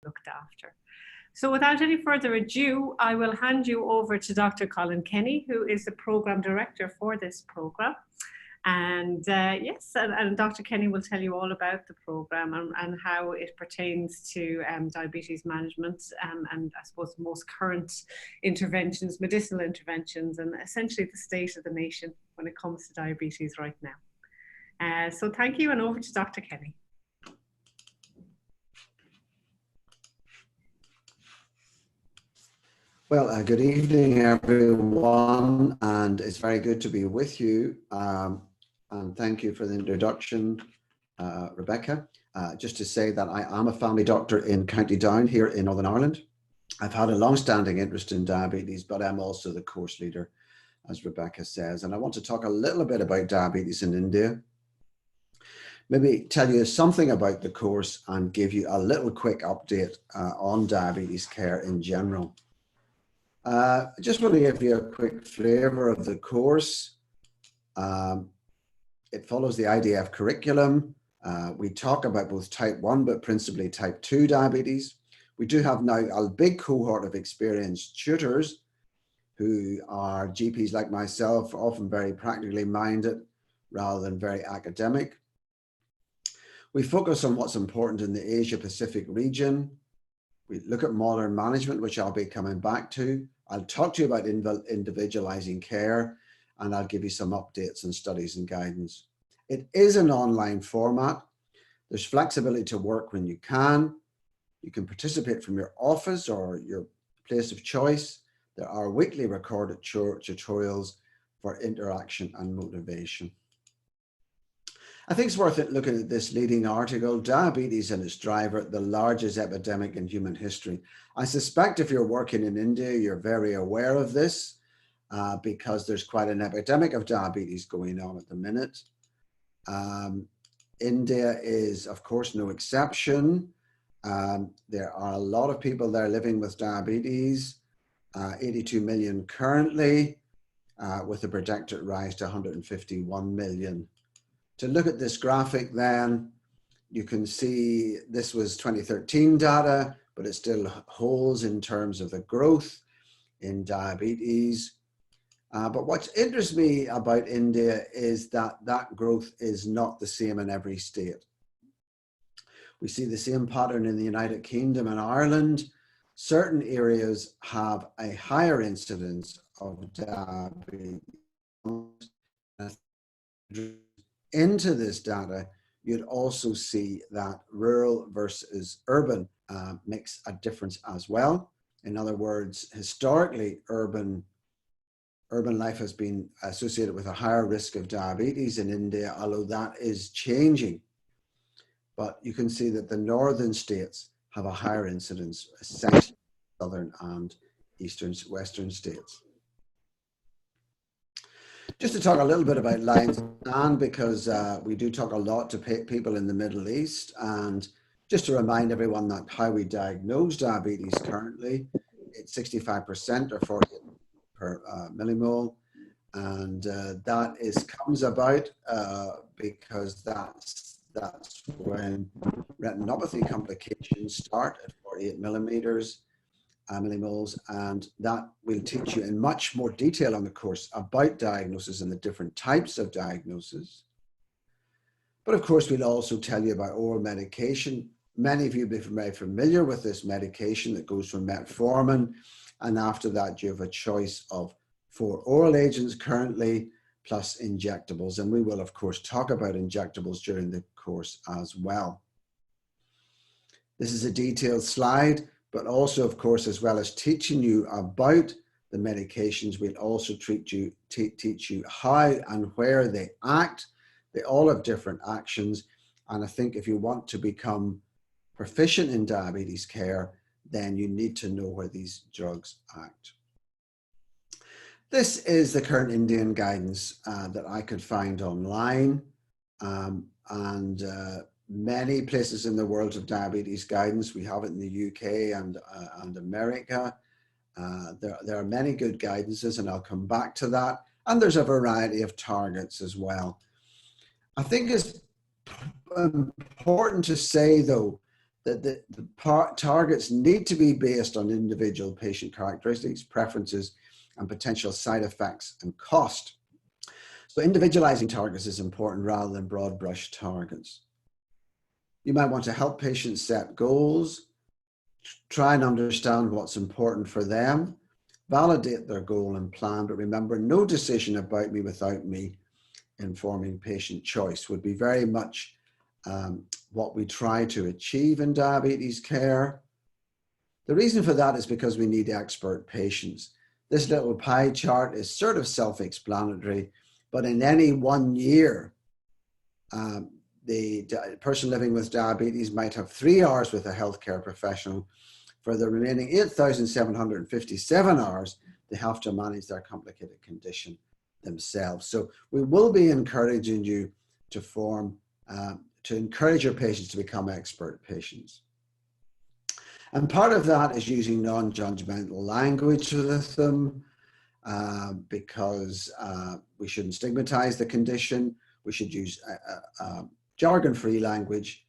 looked after. So without any further ado, I will hand you over to Dr. Colin Kenny, who is the Programme Director for this programme. And yes, and Dr. Kenny will tell you all about the programme and how it pertains to diabetes management and I suppose the most current interventions, medicinal interventions, and essentially the state of the nation when it comes to diabetes right now. So thank you, and over to Dr. Kenny. Well, good evening, everyone, and it's very good to be with you. And thank you for the introduction, Rebecca. Just to say that I am a family doctor in County Down here in Northern Ireland. I've had a long-standing interest in diabetes, but I'm also the course leader, as Rebecca says. And I want to talk a little bit about diabetes in India. Maybe tell you something about the course and give you a little quick update on diabetes care in general. I just want to give you a quick flavor of the course. It follows the IDF curriculum. We talk about both type 1, but principally type 2 diabetes. We do have now a big cohort of experienced tutors who are GPs like myself, often very practically minded rather than very academic. We focus on what's important in the Asia Pacific region. We look at modern management, which I'll be coming back to. I'll talk to you about individualizing care, and I'll give you some updates on studies and guidance. It is an online format. There's flexibility to work when you can. You can participate from your office or your place of choice. There are weekly recorded tutorials for interaction and motivation. I think it's worth it looking at this leading article, Diabetes and its Driver, the Largest Epidemic in Human History. I suspect if you're working in India, you're very aware of this because there's quite an epidemic of diabetes going on at the minute. India is, of course, no exception. There are a lot of people there living with diabetes, 82 million currently, with a projected rise to 151 million. To look at this graphic then, you can see this was 2013 data, but it still holds in terms of the growth in diabetes. But what interests me about India is that that growth is not the same in every state. We see the same pattern in the United Kingdom and Ireland. Certain areas have a higher incidence of diabetes. Into this data, you'd also see that rural versus urban makes a difference as well. In other words, historically, urban life has been associated with a higher risk of diabetes in India, although that is changing. But you can see that the northern states have a higher incidence, essentially southern and western states. Just to talk a little bit about lines of stand, because we do talk a lot to people in the Middle East, and just to remind everyone that how we diagnose diabetes currently, it's 65% or 40 per millimole, and that comes about because that's when retinopathy complications start at 48 millimoles, and that will teach you in much more detail on the course about diagnosis and the different types of diagnosis. But of course, we'll also tell you about oral medication. Many of you will be very familiar with this medication that goes from metformin, and after that you have a choice of 4 oral agents currently, plus injectables, and we will of course talk about injectables during the course as well. This is a detailed slide, but also, of course, as well as teaching you about the medications, we'll also teach you how and where they act. They all have different actions. And I think if you want to become proficient in diabetes care, then you need to know where these drugs act. This is the current Indian guidance that I could find online. Many places in the world of diabetes guidance. We have it in the UK and America. There are many good guidances, and I'll come back to that. And there's a variety of targets as well. I think it's important to say, though, targets need to be based on individual patient characteristics, preferences, and potential side effects and cost. So individualizing targets is important rather than broad brush targets. You might want to help patients set goals, try and understand what's important for them, validate their goal and plan, but remember, no decision about me without me informing patient choice would be very much what we try to achieve in diabetes care. The reason for that is because we need expert patients. This little pie chart is sort of self-explanatory, but in any 1 year, the person living with diabetes might have 3 hours with a healthcare professional. For the remaining 8,757 hours, they have to manage their complicated condition themselves. So we will be encouraging you to encourage your patients to become expert patients. And part of that is using non-judgmental language with them, because we shouldn't stigmatize the condition. We should use jargon-free language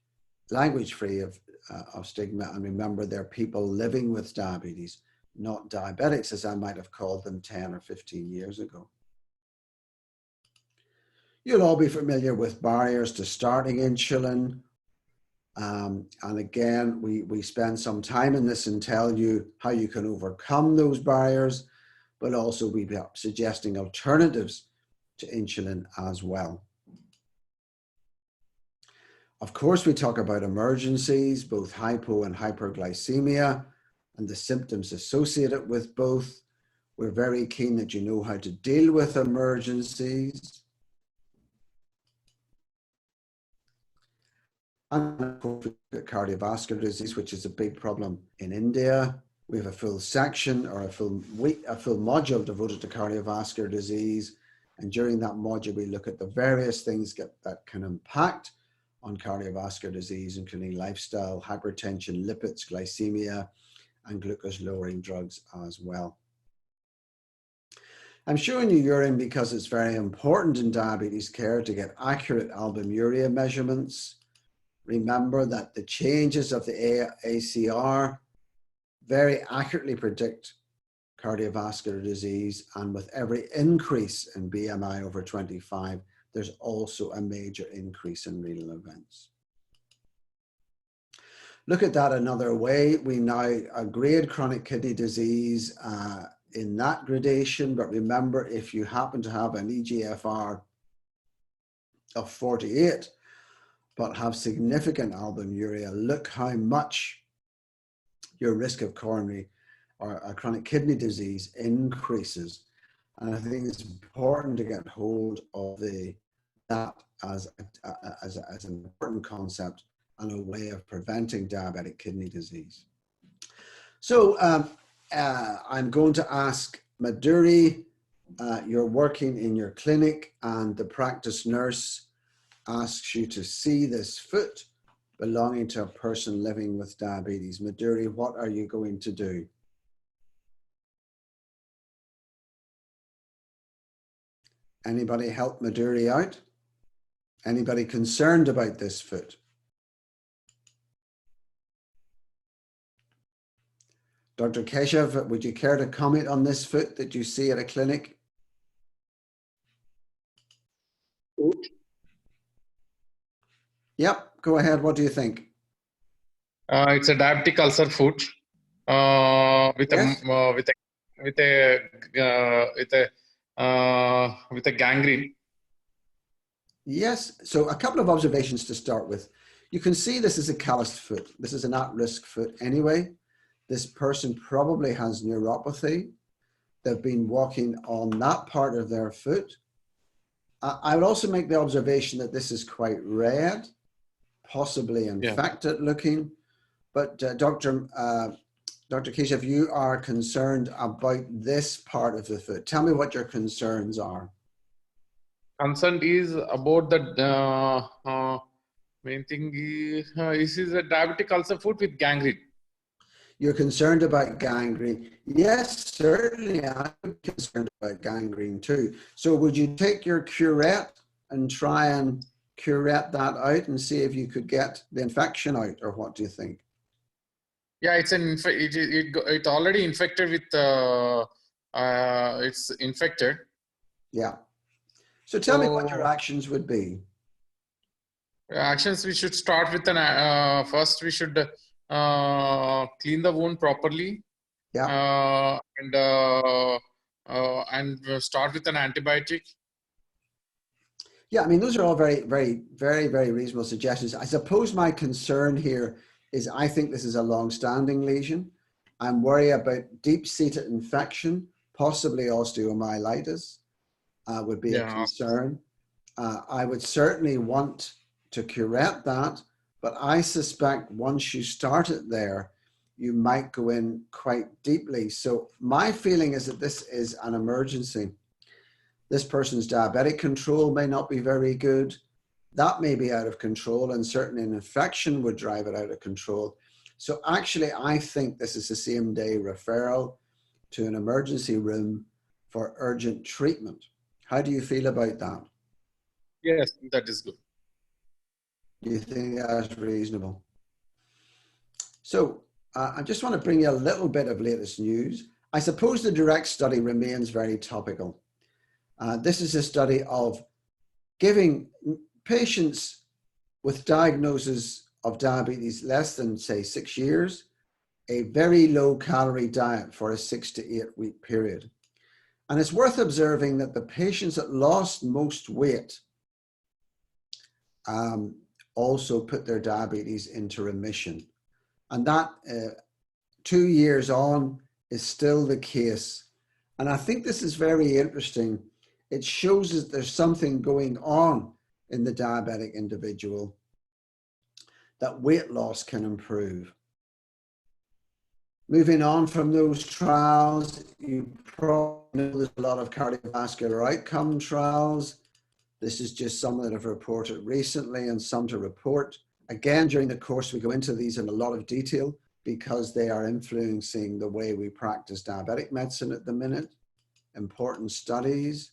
free of stigma. And remember, they're people living with diabetes, not diabetics, as I might have called them 10 or 15 years ago. You'll all be familiar with barriers to starting insulin. And again, we spend some time in this and tell you how you can overcome those barriers, but also we'll be suggesting alternatives to insulin as well. Of course, we talk about emergencies, both hypo and hyperglycemia, and the symptoms associated with both. We're very keen that you know how to deal with emergencies. And of course, cardiovascular disease, which is a big problem in India. We have a full section or a full module devoted to cardiovascular disease. And during that module, we look at the various things that can impact on cardiovascular disease, including lifestyle, hypertension, lipids, glycemia, and glucose lowering drugs as well. I'm showing you urine because it's very important in diabetes care to get accurate albuminuria measurements. Remember that the changes of the ACR very accurately predict cardiovascular disease, and with every increase in BMI over 25, there's also a major increase in renal events. Look at that another way. We now grade chronic kidney disease in that gradation, but remember, if you happen to have an eGFR of 48, but have significant albuminuria, look how much your risk of coronary or chronic kidney disease increases. And I think it's important to get hold of that as an important concept and a way of preventing diabetic kidney disease. So I'm going to ask Madhuri, you're working in your clinic and the practice nurse asks you to see this foot belonging to a person living with diabetes. Madhuri, what are you going to do? Anybody help Madhuri out? Anybody concerned about this foot? Dr. Keshav, would you care to comment on this foot that you see at a clinic? Yep, go ahead. What do you think? It's a diabetic ulcer foot with a gangrene. Yes. So a couple of observations to start with. You can see this is a calloused foot. This is an at-risk foot anyway. This person probably has neuropathy. They've been walking on that part of their foot. I would also make the observation that this is quite red, possibly infected looking. But Dr. Keshav, you are concerned about this part of the foot. Tell me what your concerns are. Concern is about the main thing is this is a diabetic ulcer foot with gangrene. You're concerned about gangrene. Yes, certainly I'm concerned about gangrene too. So would you take your curette and try and curette that out and see if you could get the infection out, or what do you think? Yeah, it already infected with it's infected. Yeah. So tell me what your actions would be. Actions, we should start with first we should clean the wound properly. Yeah. And start with an antibiotic. Yeah, I mean, those are all very, very, very, very reasonable suggestions. I suppose my concern here is I think this is a long-standing lesion. I'm worried about deep-seated infection, possibly osteomyelitis would be a concern. I would certainly want to curette that, but I suspect once you start it there, you might go in quite deeply. So my feeling is that this is an emergency. This person's diabetic control may not be very good. That may be out of control, and certainly an infection would drive it out of control. So actually, I think this is a same-day referral to an emergency room for urgent treatment. How do you feel about that? Yes, that is good. Do you think that's reasonable? So I just want to bring you a little bit of latest news. I suppose the direct study remains very topical. This is a study of giving patients with diagnosis of diabetes less than, say, 6 years, a very low calorie diet for a 6 to 8 week period. And it's worth observing that the patients that lost most weight also put their diabetes into remission. And that 2 years on is still the case. And I think this is very interesting. It shows that there's something going on in the diabetic individual, that weight loss can improve. Moving on from those trials, you probably know there's a lot of cardiovascular outcome trials. This is just some that have reported recently and some to report. Again, during the course, we go into these in a lot of detail because they are influencing the way we practice diabetic medicine at the minute. Important studies.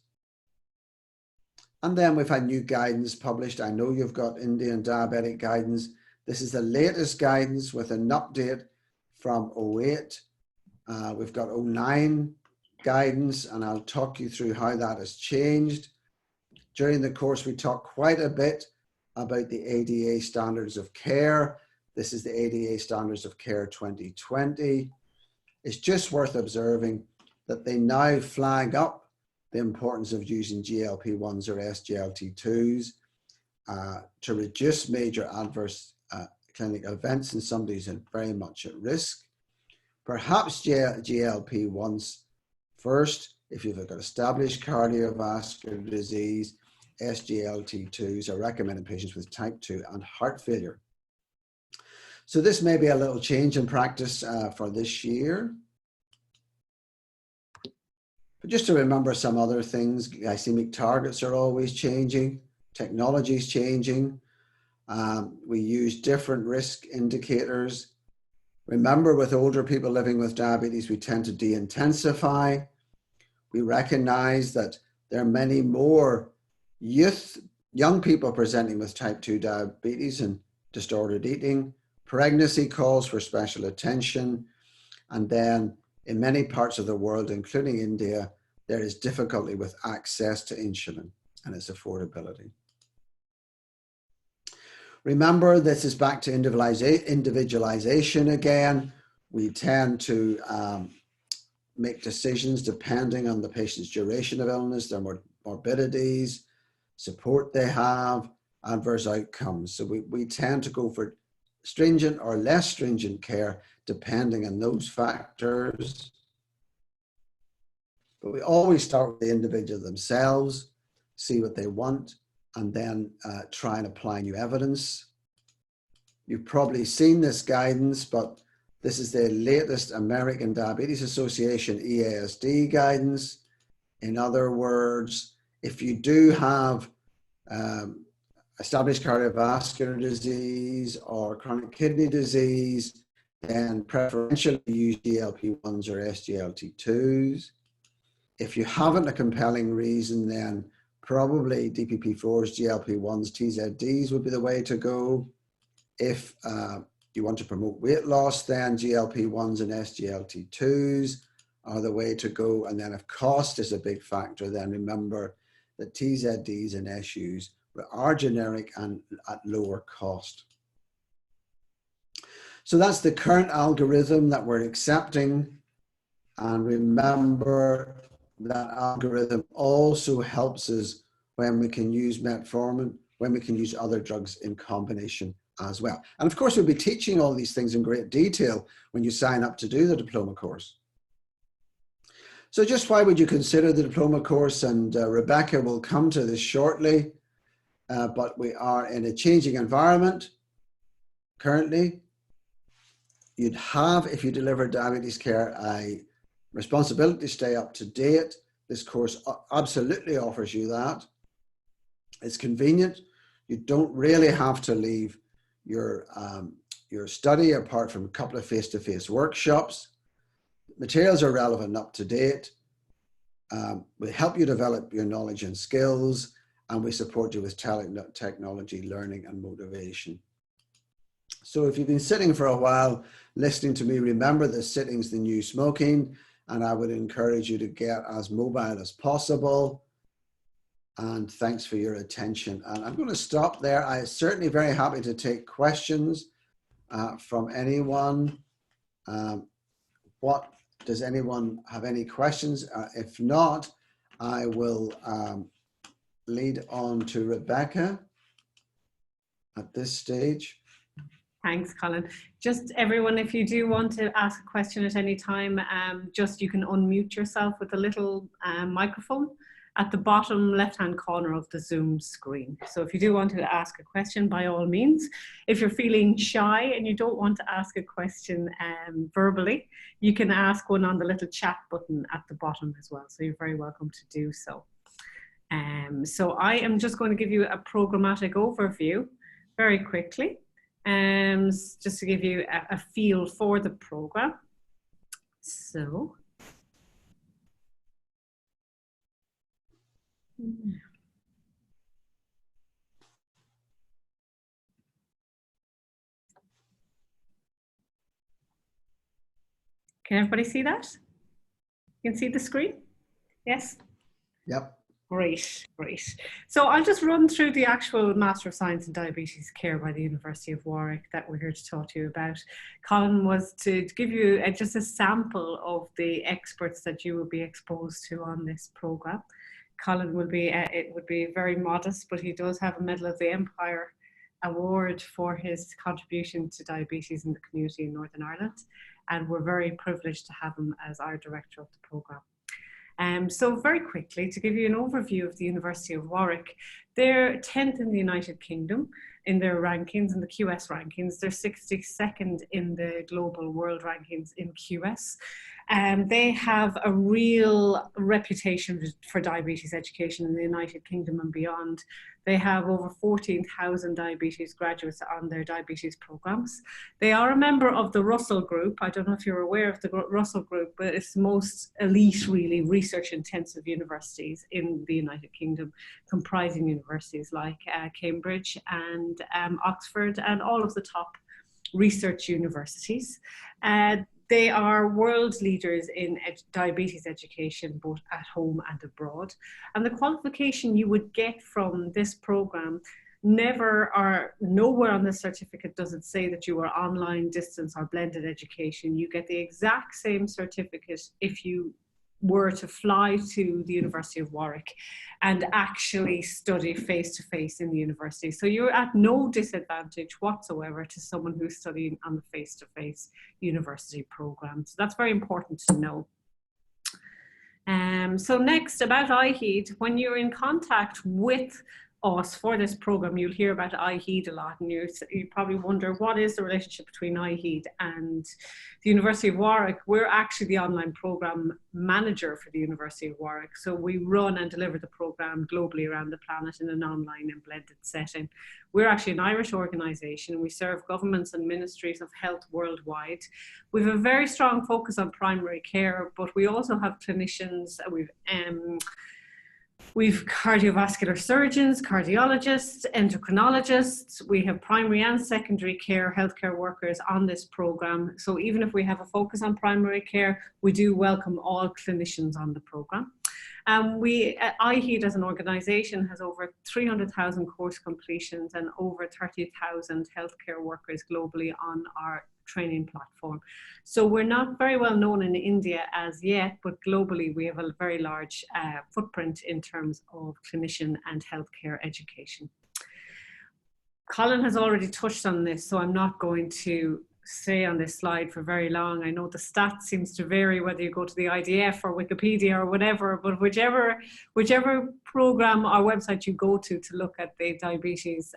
And then we've had new guidance published. I know you've got Indian diabetic guidance. This is the latest guidance with an update from 08. We've got 09 guidance, and I'll talk you through how that has changed. During the course, we talked quite a bit about the ADA standards of care. This is the ADA standards of care 2020. It's just worth observing that they now flag up the importance of using GLP-1s or SGLT2s to reduce major adverse clinical events in somebody who's very much at risk. Perhaps GLP-1s first, if you've got established cardiovascular disease. SGLT2s are recommended in patients with type 2 and heart failure. So this may be a little change in practice for this year. But just to remember some other things, glycemic targets are always changing, technology is changing. We use different risk indicators. Remember, with older people living with diabetes, we tend to de-intensify. We recognize that there are many more young people presenting with type 2 diabetes and disordered eating. Pregnancy calls for special attention. And then in many parts of the world, including India, there is difficulty with access to insulin and its affordability. Remember, this is back to individualization again. We tend to make decisions depending on the patient's duration of illness, their morbidities, support they have, adverse outcomes. So we tend to go for stringent or less stringent care depending on those factors. But we always start with the individual themselves, see what they want, and then try and apply new evidence. You've probably seen this guidance, but this is the latest American Diabetes Association EASD guidance. In other words, if you do have established cardiovascular disease or chronic kidney disease, then preferentially use GLP-1s or SGLT2s. If you haven't a compelling reason, then probably DPP-4s, GLP-1s, TZDs would be the way to go. If you want to promote weight loss, then GLP-1s and SGLT2s are the way to go. And then if cost is a big factor, then remember that TZDs and SUs are generic and at lower cost. So that's the current algorithm that we're accepting. And remember that algorithm also helps us when we can use metformin, when we can use other drugs in combination as well. And of course, we'll be teaching all these things in great detail when you sign up to do the diploma course. So just why would you consider the diploma course? And Rebecca will come to this shortly, but we are in a changing environment currently. You'd have, if you deliver diabetes care, a responsibility to stay up to date. This course absolutely offers you that. It's convenient. You don't really have to leave your study apart from a couple of face-to-face workshops. Materials are relevant and up to date. We help you develop your knowledge and skills, and we support you with technology, learning, and motivation. So if you've been sitting for a while listening to me, remember that sitting's the new smoking, and I would encourage you to get as mobile as possible. And thanks for your attention. And I'm going to stop there. I'm certainly very happy to take questions from anyone. Does anyone have any questions? If not, I will lead on to Rebecca at this stage. Thanks, Colin. Just everyone, if you do want to ask a question at any time, just you can unmute yourself with a little microphone at the bottom left-hand corner of the Zoom screen. So if you do want to ask a question, by all means. If you're feeling shy and you don't want to ask a question verbally, you can ask one on the little chat button at the bottom as well. So you're very welcome to do so. So I am just going to give you a programmatic overview very quickly, just to give you a feel for the program. So. Can everybody see that? You can see the screen? Yes? Yep. Great, great. So I'll just run through the actual Master of Science in Diabetes Care by the University of Warwick that we're here to talk to you about. Colin was to give you just a sample of the experts that you will be exposed to on this program. Colin will be, it would be very modest, but he does have a Medal of the Empire Award for his contribution to diabetes in the community in Northern Ireland. And we're very privileged to have him as our director of the program. So very quickly, to give you an overview of the University of Warwick, they're 10th in the United Kingdom in their rankings, in the QS rankings. They're 62nd in the global world rankings in QS. They have a real reputation for diabetes education in the United Kingdom and beyond. They have over 14,000 diabetes graduates on their diabetes programs. They are a member of the Russell Group. I don't know if you're aware of the Russell Group, but it's the most elite, really, research-intensive universities in the United Kingdom, comprising universities like Cambridge and Oxford and all of the top research universities. They are world leaders in diabetes education, both at home and abroad. And the qualification you would get from this program nowhere on the certificate does it say that you are online, distance, or blended education. You get the exact same certificate if you were to fly to the University of Warwick and actually study face-to-face in the university. So you're at no disadvantage whatsoever to someone who's studying on the face-to-face university program. So that's very important to know. So next, about iHeed. When you're in contact with us for this program, you'll hear about iHeed a lot, and you probably wonder, what is the relationship between iHeed and the University of Warwick? We're actually the online program manager for the University of Warwick. So we run and deliver the program globally around the planet in an online and blended setting. We're actually an Irish organisation, and we serve governments and ministries of health worldwide. We have a very strong focus on primary care, but we also have clinicians. We've cardiovascular surgeons, cardiologists, endocrinologists. We have primary and secondary care healthcare workers on this program. So even if we have a focus on primary care, we do welcome all clinicians on the program. IHEAD as an organisation has over 300,000 course completions and over 30,000 healthcare workers globally on our training platform. So we're not very well known in India as yet, but globally we have a very large footprint in terms of clinician and healthcare education. Colin has already touched on this, so I'm not going to stay on this slide for very long. I know the stats seems to vary whether you go to the IDF or Wikipedia or whatever, but whichever program or website you go to look at the diabetes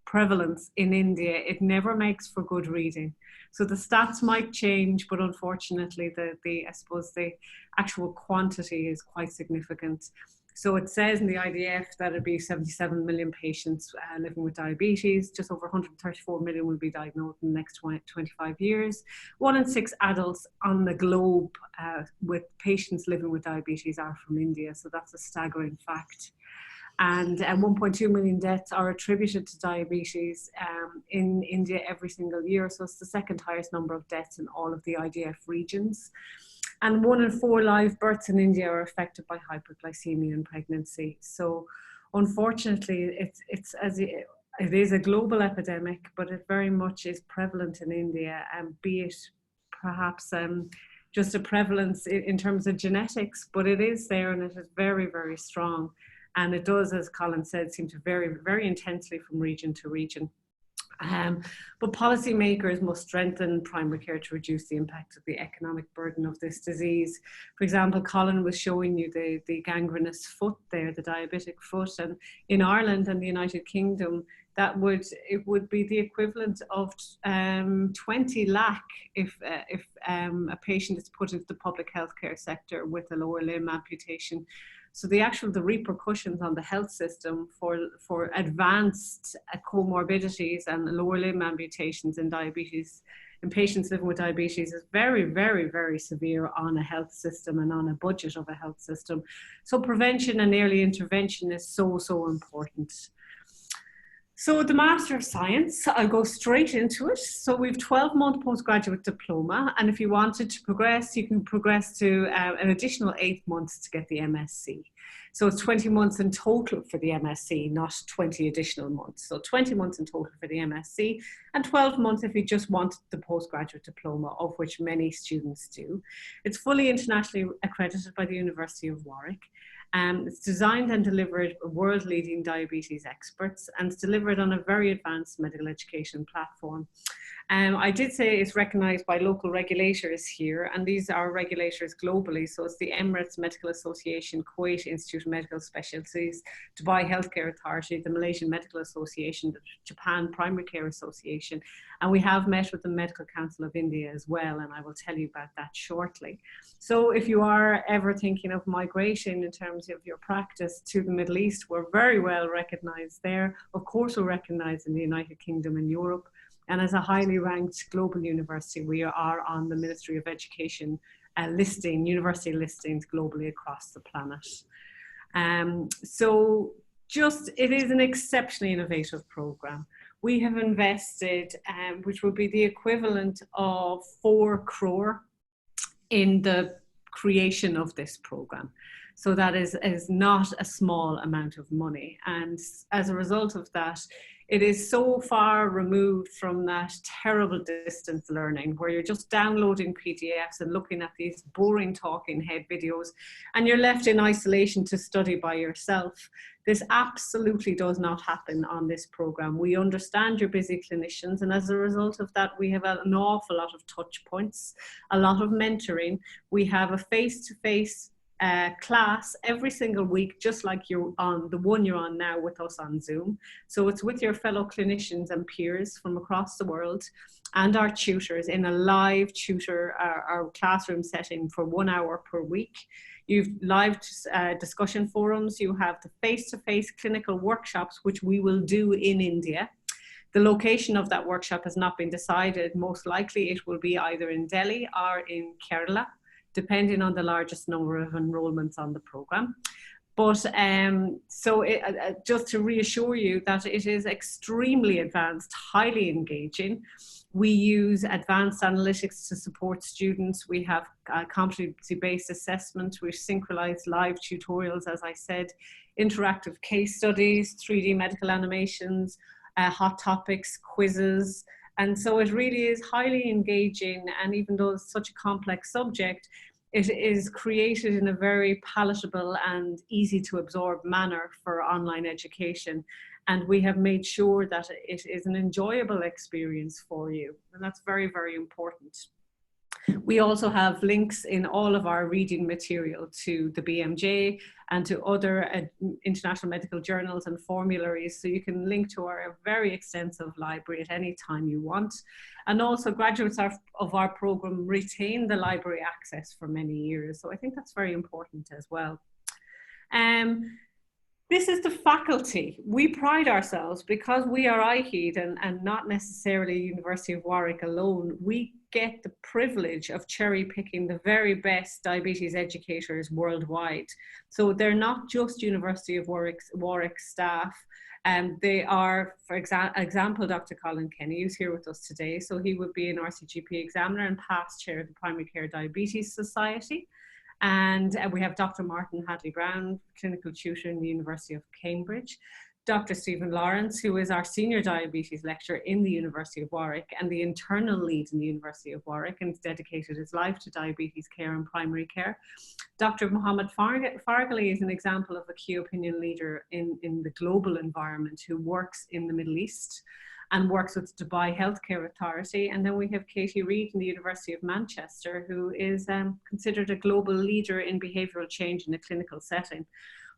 prevalence in India, it never makes for good reading. So the stats might change, but unfortunately I suppose the actual quantity is quite significant. So it says in the IDF that it'd be 77 million patients living with diabetes. Just over 134 million will be diagnosed in the next 25 years. 1 in 6 adults on the globe with patients living with diabetes are from India. So that's a staggering fact. And 1.2 million deaths are attributed to diabetes in India every single year. So it's the second highest number of deaths in all of the IDF regions. And 1 in 4 live births in India are affected by hyperglycemia in pregnancy. So unfortunately, it is a global epidemic, but it very much is prevalent in India, and be it perhaps just a prevalence in terms of genetics, but it is there and it is very, very strong. And it does, as Colin said, seem to vary very intensely from region to region. But policymakers must strengthen primary care to reduce the impact of the economic burden of this disease. For example, Colin was showing you the gangrenous foot there, the diabetic foot, and in Ireland and the United Kingdom, it would be the equivalent of 20 lakh if a patient is put into the public healthcare sector with a lower limb amputation. So the repercussions on the health system for advanced comorbidities and lower limb amputations in diabetes, in patients living with diabetes, is very, very, very severe on a health system and on a budget of a health system. So prevention and early intervention is so, so important. So the Master of Science, I'll go straight into it. So we've 12-month postgraduate diploma, and if you wanted to progress, you can progress to an additional 8 months to get the MSc. So it's 20 months in total for the MSc, not 20 additional months. So 20 months in total for the MSc, and 12 months if you just want the postgraduate diploma, of which many students do. It's fully internationally accredited by the University of Warwick. It's designed and delivered by world-leading diabetes experts, and it's delivered on a very advanced medical education platform. I did say it's recognised by local regulators here, and these are regulators globally. So it's the Emirates Medical Association, Kuwait Institute of Medical Specialties, Dubai Healthcare Authority, the Malaysian Medical Association, the Japan Primary Care Association, and we have met with the Medical Council of India as well, and I will tell you about that shortly. So if you are ever thinking of migrating in terms of your practice to the Middle East, we're very well recognised there. Of course, we're recognised in the United Kingdom and Europe. And as a highly ranked global university, we are on the Ministry of Education university listings globally across the planet. It is an exceptionally innovative program. We have invested, which would be the equivalent of 4 crore in the creation of this program. So that is not a small amount of money. And as a result of that, it is so far removed from that terrible distance learning where you're just downloading PDFs and looking at these boring talking head videos and you're left in isolation to study by yourself. This absolutely does not happen on this program. We understand you're busy clinicians, and as a result of that, we have an awful lot of touch points, a lot of mentoring. We have a face-to-face class every single week, just like you're on the one you're on now with us on Zoom. So it's with your fellow clinicians and peers from across the world and our tutors in a live tutor our classroom setting for 1 hour per week. You've live discussion forums. You have the face-to-face clinical workshops, which we will do in India. The location of that workshop has not been decided. Most likely it will be either in Delhi or in Kerala, depending on the largest number of enrollments on the program. But just to reassure you that it is extremely advanced, highly engaging. We use advanced analytics to support students. We have competency-based assessment. We've synchronized live tutorials, as I said, interactive case studies, 3D medical animations, hot topics, quizzes. And so it really is highly engaging. And even though it's such a complex subject, it is created in a very palatable and easy to absorb manner for online education. And we have made sure that it is an enjoyable experience for you. And that's very, very important. We also have links in all of our reading material to the BMJ and to other international medical journals and formularies. So you can link to our very extensive library at any time you want. And also graduates of our program retain the library access for many years. So I think that's very important as well. This is the faculty. We pride ourselves because we are IHED and not necessarily University of Warwick alone. We get the privilege of cherry picking the very best diabetes educators worldwide. So they're not just University of Warwick staff. They are, for example, Dr. Colin Kenny, who's here with us today. So he would be an RCGP examiner and past chair of the Primary Care Diabetes Society. And we have Dr. Martin Hadley-Brown, clinical tutor in the University of Cambridge. Dr. Stephen Lawrence, who is our senior diabetes lecturer in the University of Warwick and the internal lead in the University of Warwick, and has dedicated his life to diabetes care and primary care. Dr. Mohammed Farghali is an example of a key opinion leader in the global environment who works in the Middle East and works with Dubai Healthcare Authority. And then we have Katie Reid in the University of Manchester, who is considered a global leader in behavioural change in a clinical setting.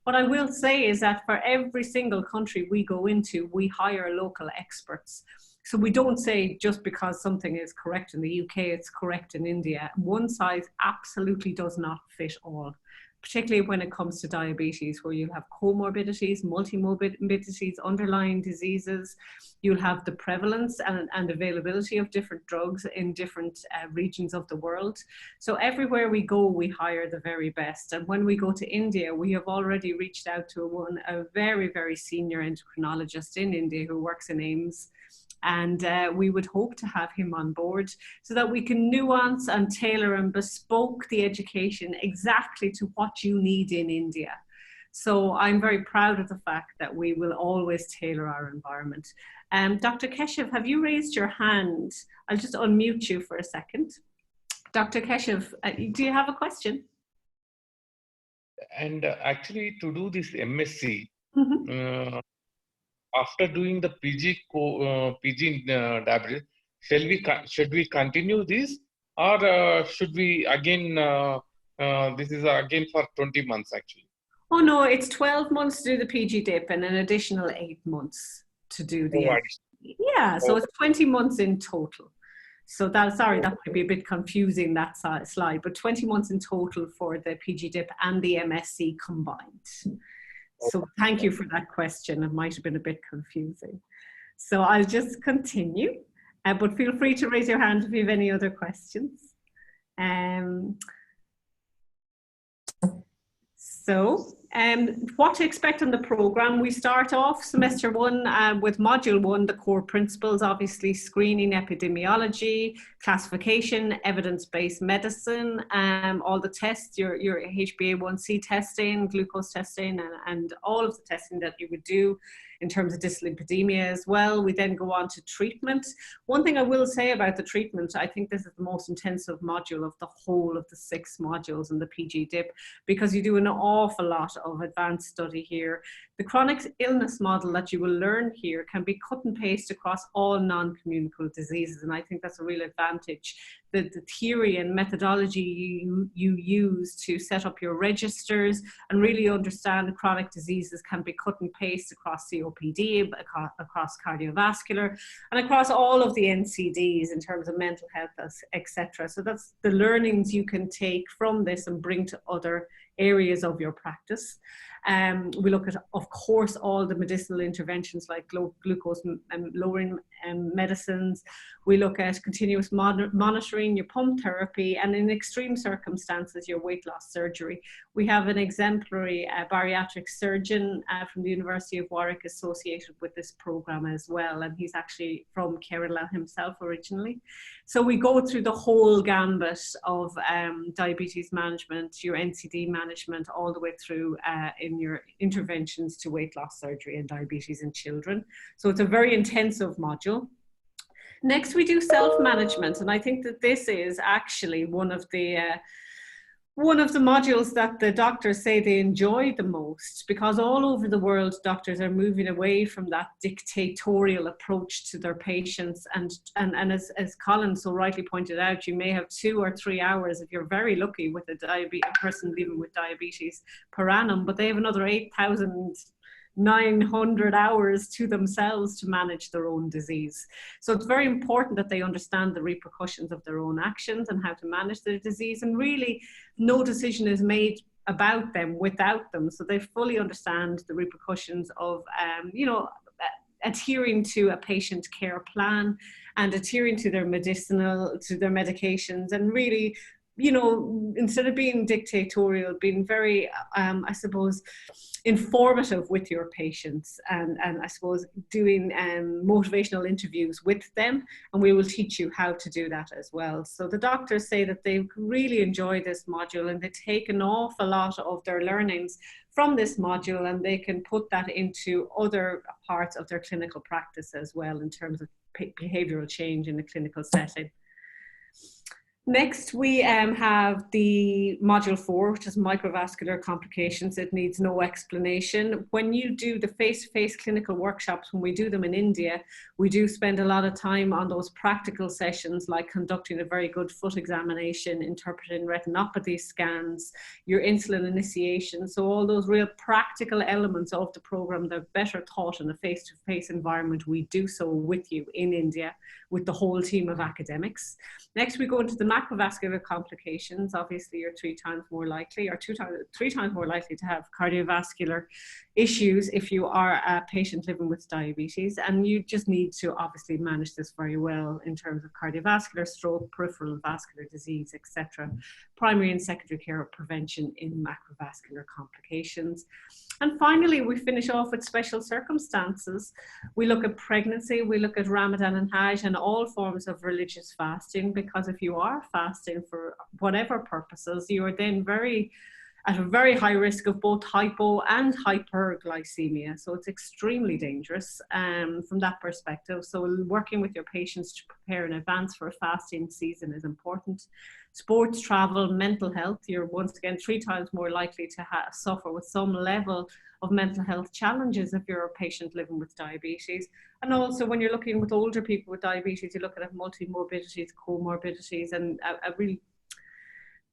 What I will say is that for every single country we go into, we hire local experts. So we don't say just because something is correct in the UK, it's correct in India. One size absolutely does not fit all, particularly when it comes to diabetes, where you have comorbidities, multimorbidities, underlying diseases. You'll have the prevalence and availability of different drugs in different regions of the world. So everywhere we go, we hire the very best. And when we go to India, we have already reached out to a very, very senior endocrinologist in India who works in AIMS. And we would hope to have him on board so that we can nuance and tailor and bespoke the education exactly to what you need in India. So I'm very proud of the fact that we will always tailor our environment. Dr. Keshav, have you raised your hand? I'll just unmute you for a second. Dr. Keshav, do you have a question? And actually to do this MSc, after doing the PG diabetes, should we continue this, or should we again? This is again for 20 months actually. Oh no, it's 12 months to do the PG dip and an additional 8 months to do the. Yeah, so it's 20 months in total. So that, sorry, that might be a bit confusing, that slide, but 20 months in total for the PG dip and the MSc combined. So thank you for that question. It might have been a bit confusing. So I'll just continue, but feel free to raise your hand if you have any other questions. What to expect on the program? We start off semester one with module one, the core principles, obviously screening, epidemiology, classification, evidence-based medicine, all the tests, your HbA1c testing, glucose testing, and all of the testing that you would do in terms of dyslipidemia as well. We then go on to treatment. One thing I will say about the treatment, I think this is the most intensive module of the whole of the 6 modules in the PG dip, because you do an awful lot of advanced study here. The chronic illness model that you will learn here can be cut and paste across all non-communicable diseases, and I think that's a real advantage. The theory and methodology you use to set up your registers and really understand chronic diseases can be cut and paste across COPD, across cardiovascular, and across all of the NCDs in terms of mental health, etc. So that's the learnings you can take from this and bring to other areas of your practice. We look at, of course, all the medicinal interventions like glucose lowering medicines. We look at continuous monitoring, your pump therapy, and in extreme circumstances, your weight loss surgery. We have an exemplary bariatric surgeon from the University of Warwick associated with this program as well, and he's actually from Kerala himself originally. So we go through the whole gambit of diabetes management, your NCD management, all the way through in your interventions to weight loss surgery and diabetes in children. So it's a very intensive module. Next, we do self-management, and I think that this is actually one of the modules that the doctors say they enjoy the most, because all over the world, doctors are moving away from that dictatorial approach to their patients. And as Colin so rightly pointed out, you may have 2 or 3 hours, if you're very lucky, with a person living with diabetes per annum, but they have another 8,900 hours to themselves to manage their own disease. So it's very important that they understand the repercussions of their own actions and how to manage their disease, and really no decision is made about them without them. So they fully understand the repercussions of, adhering to a patient care plan and adhering to their medications, and really, instead of being dictatorial, being very, I suppose, informative with your patients, and I suppose doing motivational interviews with them, and we will teach you how to do that as well. So the doctors say that they really enjoy this module, and they take an awful lot of their learnings from this module, and they can put that into other parts of their clinical practice as well, in terms of behavioral change in a clinical setting. Next, we have the module 4, which is microvascular complications. It needs no explanation. When you do the face-to-face clinical workshops, when we do them in India, we do spend a lot of time on those practical sessions, like conducting a very good foot examination, interpreting retinopathy scans, your insulin initiation. So all those real practical elements of the program, they're better taught in a face-to-face environment. We do so with you in India, with the whole team of academics. Next, we go into the macrovascular complications. Obviously, you're 3 times more likely, or 3 times more likely to have cardiovascular issues if you are a patient living with diabetes. And you just need to obviously manage this very well in terms of cardiovascular, stroke, peripheral vascular disease, etc. Primary and secondary care prevention in macrovascular complications. And finally, we finish off with special circumstances. We look at pregnancy, we look at Ramadan and Hajj, and all forms of religious fasting, because if you are fasting for whatever purposes, you are then at a very high risk of both hypo and hyperglycemia. So it's extremely dangerous from that perspective. So working with your patients to prepare in advance for a fasting season is important. Sports, travel, mental health, you're once again 3 times more likely to suffer with some level of mental health challenges if you're a patient living with diabetes. And also when you're looking with older people with diabetes, you look at multi-morbidities, comorbidities, and a really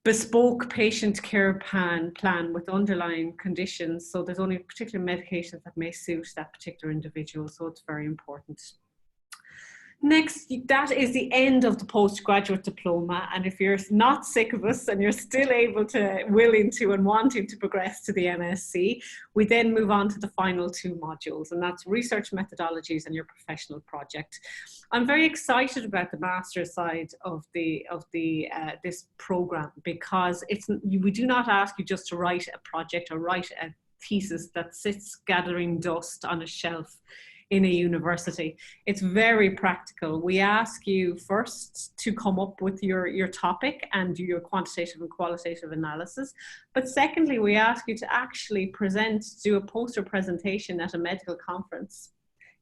bespoke patient care plan with underlying conditions. So there's only particular medications that may suit that particular individual. So it's very important. Next, that is the end of the postgraduate diploma. And if you're not sick of us and you're still willing to and wanting to progress to the MSc, we then move on to the final 2 modules, and that's research methodologies and your professional project. I'm very excited about the master's side of this program, because we do not ask you just to write a project or write a thesis that sits gathering dust on a shelf in a university. It's very practical. We ask you first to come up with your topic and do your quantitative and qualitative analysis. But secondly, we ask you to actually do a poster presentation at a medical conference.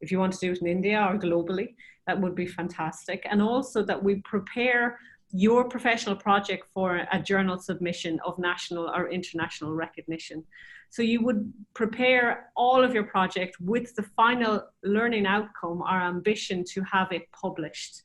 If you want to do it in India or globally, that would be fantastic. And also that we prepare your professional project for a journal submission of national or international recognition. So you would prepare all of your project with the final learning outcome, our ambition to have it published.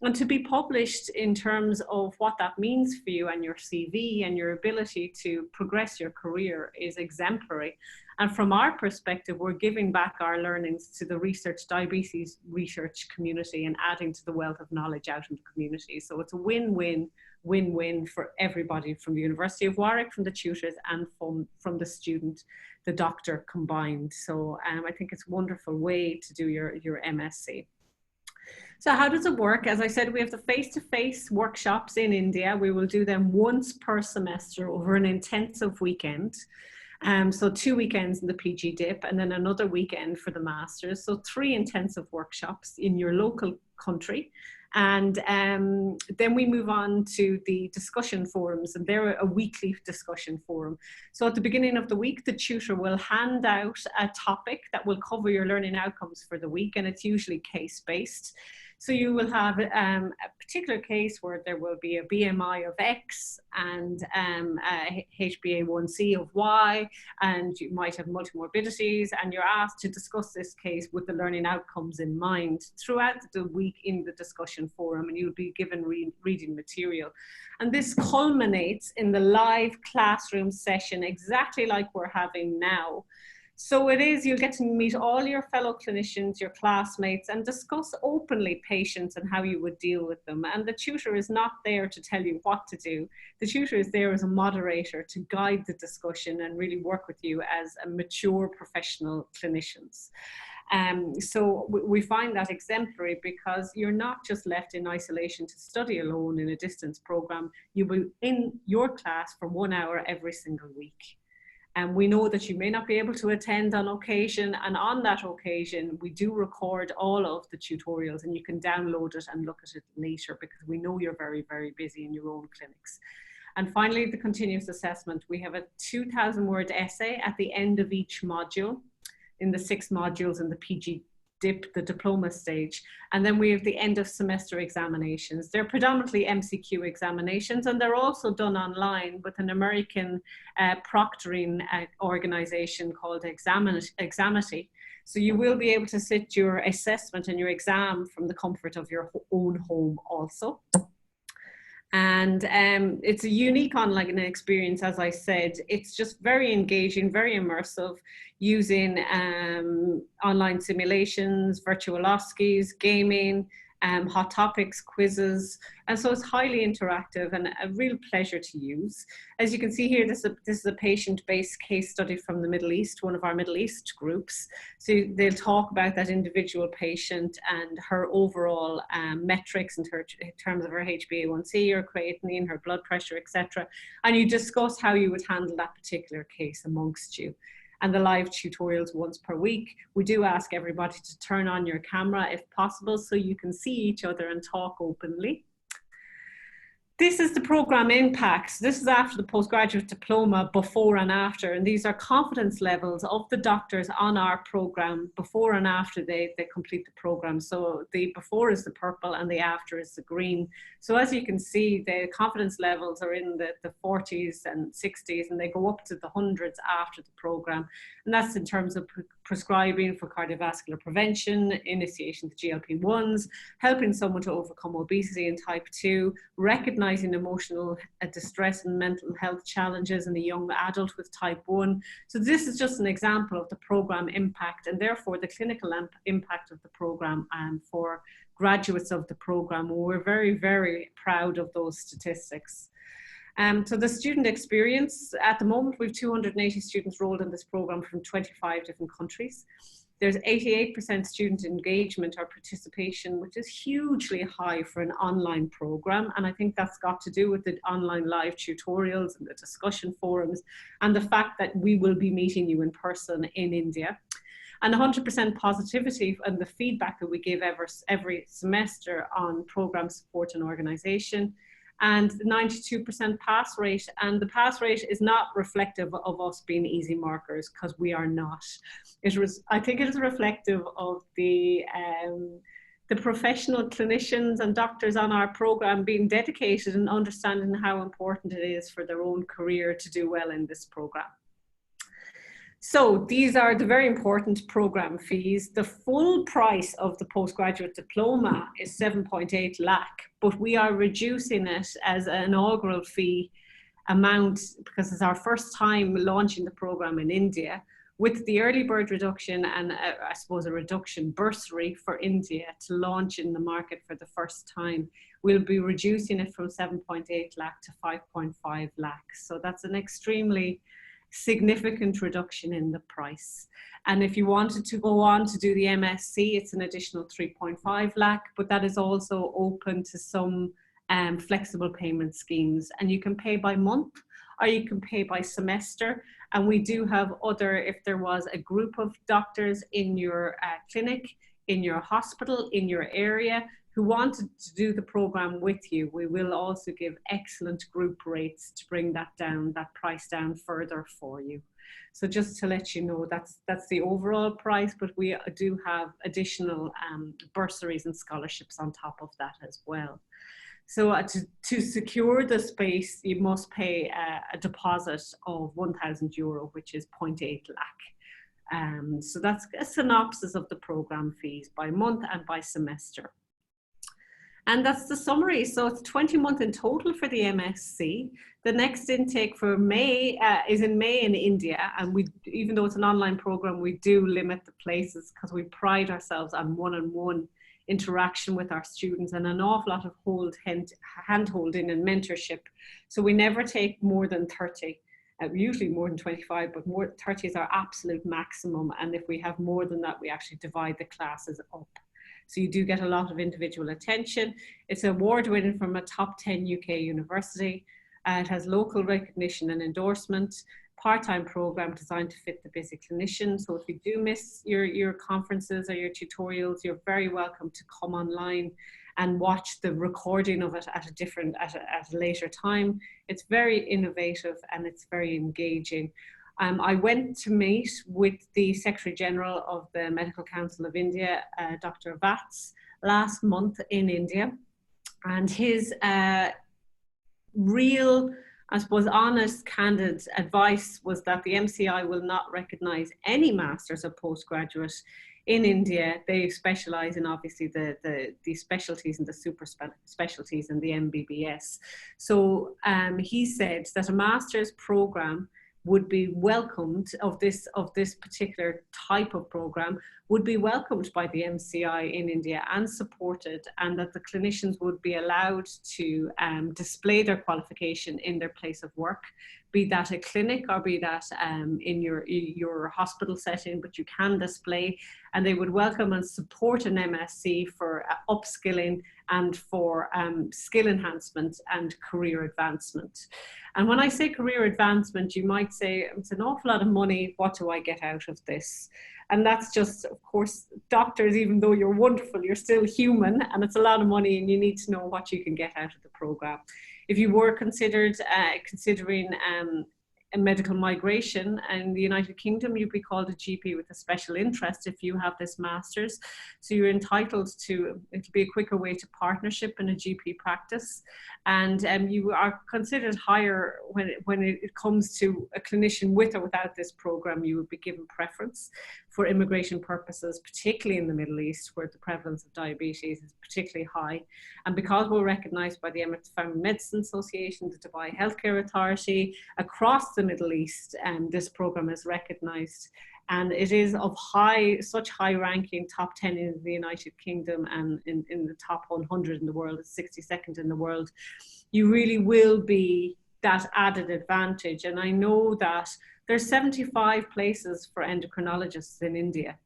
And to be published in terms of what that means for you and your CV and your ability to progress your career is exemplary. And from our perspective, we're giving back our learnings to the diabetes research community and adding to the wealth of knowledge out in the community. So it's a win-win win-win for everybody, from the University of Warwick, from the tutors, and from the student, the doctor combined. So I think it's a wonderful way to do your MSc. So how does it work? As I said, we have the face-to-face workshops in India. We will do them once per semester over an intensive weekend. So 2 weekends in the PG dip and then another weekend for the masters. So 3 intensive workshops in your local country. And then we move on to the discussion forums, and they're a weekly discussion forum. So at the beginning of the week, the tutor will hand out a topic that will cover your learning outcomes for the week, and it's usually case-based. So you will have a particular case where there will be a BMI of X and a HbA1c of Y, and you might have multimorbidities, and you're asked to discuss this case with the learning outcomes in mind throughout the week in the discussion forum, and you'll be given reading material. And this culminates in the live classroom session, exactly like we're having now. So it is, you'll get to meet all your fellow clinicians, your classmates, and discuss openly patients and how you would deal with them. And the tutor is not there to tell you what to do. The tutor is there as a moderator to guide the discussion and really work with you as a mature professional clinicians. So we find that exemplary, because you're not just left in isolation to study alone in a distance program. You will in your class for 1 hour every single week. And we know that you may not be able to attend on occasion, and on that occasion, we do record all of the tutorials, and you can download it and look at it later, because we know you're very, very busy in your own clinics. And finally, the continuous assessment. We have a 2,000-word essay at the end of each module in the 6 modules in the PG dip, the diploma stage. And then we have the end of semester examinations. They're predominantly MCQ examinations, and they're also done online with an American proctoring organization called Examity. So you will be able to sit your assessment and your exam from the comfort of your own home also. And it's a unique online experience, as I said. It's just very engaging, very immersive, using online simulations, virtual OSCEs, gaming, hot topics, quizzes. And so it's highly interactive and a real pleasure to use. As you can see here, this is a patient-based case study from the Middle East, one of our Middle East groups. So they'll talk about that individual patient and her overall metrics in terms of her HbA1c, her creatinine, her blood pressure, etc. And you discuss how you would handle that particular case amongst you. And the live tutorials once per week. We do ask everybody to turn on your camera if possible, so you can see each other and talk openly. This is the program impact. This is after the postgraduate diploma, before and after, and these are confidence levels of the doctors on our program before and after they complete the program. So the before is the purple and the after is the green. So as you can see, the confidence levels are in the 40s and 60s, and they go up to the hundreds after the program. And that's in terms of prescribing for cardiovascular prevention, initiation of GLP-1s, helping someone to overcome obesity and type 2, recognizing emotional distress and mental health challenges in a young adult with type 1. So this is just an example of the program impact, and therefore the clinical impact of the program for graduates of the program. We're very, very proud of those statistics. So the student experience, at the moment we have 280 students enrolled in this program from 25 different countries. There's 88% student engagement or participation, which is hugely high for an online program. And I think that's got to do with the online live tutorials and the discussion forums and the fact that we will be meeting you in person in India. And 100% positivity and the feedback that we give every semester on program support and organization. And the 92% pass rate, and the pass rate is not reflective of us being easy markers, because we are not. I think it is reflective of the professional clinicians and doctors on our program being dedicated and understanding how important it is for their own career to do well in this program. So these are the very important program fees. The full price of the postgraduate diploma is 7.8 lakh, but we are reducing it as an inaugural fee amount because it's our first time launching the program in India. with the early bird reduction and I suppose a reduction bursary for India to launch in the market for the first time, we'll be reducing it from 7.8 lakh to 5.5 lakh. So that's an extremely significant reduction in the price. And if you wanted to go on to do the MSc, it's an additional 3.5 lakh, but that is also open to some flexible payment schemes. And you can pay by month or you can pay by semester. And we do have other, if there was a group of doctors in your clinic, in your hospital, in your area, who wanted to do the program with you, we will also give excellent group rates to bring that down, that price down further for you. So just to let you know, that's the overall price, but we do have additional bursaries and scholarships on top of that as well. So to secure the space, you must pay a deposit of €1,000, which is 0.8 lakh. So that's a synopsis of the program fees by month and by semester. And that's the summary. So it's 20 months in total for the MSc. The next intake for May is in May in India. And we, even though it's an online program, we do limit the places because we pride ourselves on one-on-one interaction with our students and an awful lot of hand-holding and mentorship. So we never take more than 30. Usually more than 25, but 30 is our absolute maximum. And if we have more than that, we actually divide the classes up. So you do get a lot of individual attention. It's award-winning from a top 10 UK university. It has local recognition and endorsement, part-time program designed to fit the busy clinician. So if you do miss your conferences or your tutorials, you're very welcome to come online and watch the recording of it at a later time. It's very innovative and it's very engaging. I went to meet with the Secretary General of the Medical Council of India, Dr. Vats, last month in India. And his real, I suppose, honest, candid advice was that the MCI will not recognise any masters or postgraduate in India. They specialise in obviously the specialties and the super specialties and the MBBS. So he said that a master's programme would be welcomed, of this particular type of program, would be welcomed by the MCI in India and supported, and that the clinicians would be allowed to display their qualification in their place of work, be that a clinic or be that in your hospital setting, but you can display, and they would welcome and support an MSc for upskilling and for skill enhancement and career advancement. And when I say career advancement, you might say, it's an awful lot of money, what do I get out of this? And that's just, of course, doctors, even though you're wonderful, you're still human, and it's a lot of money, and you need to know what you can get out of the program. If you were considering a medical migration in the United Kingdom, you'd be called a GP with a special interest if you have this master's. So you're entitled to, it'll be a quicker way to partnership in a GP practice. And you are considered higher when it comes to a clinician with or without this program. You would be given preference for immigration purposes, particularly in the Middle East, where the prevalence of diabetes is particularly high. And because we're recognized by the Emirates Family Medicine Association, the Dubai Healthcare Authority, across the Middle East, this program is recognized. And it is of such high ranking, top 10 in the United Kingdom and in the top 100 in the world, it's 62nd in the world. You really will be that added advantage. And I know that there's 75 places for endocrinologists in India.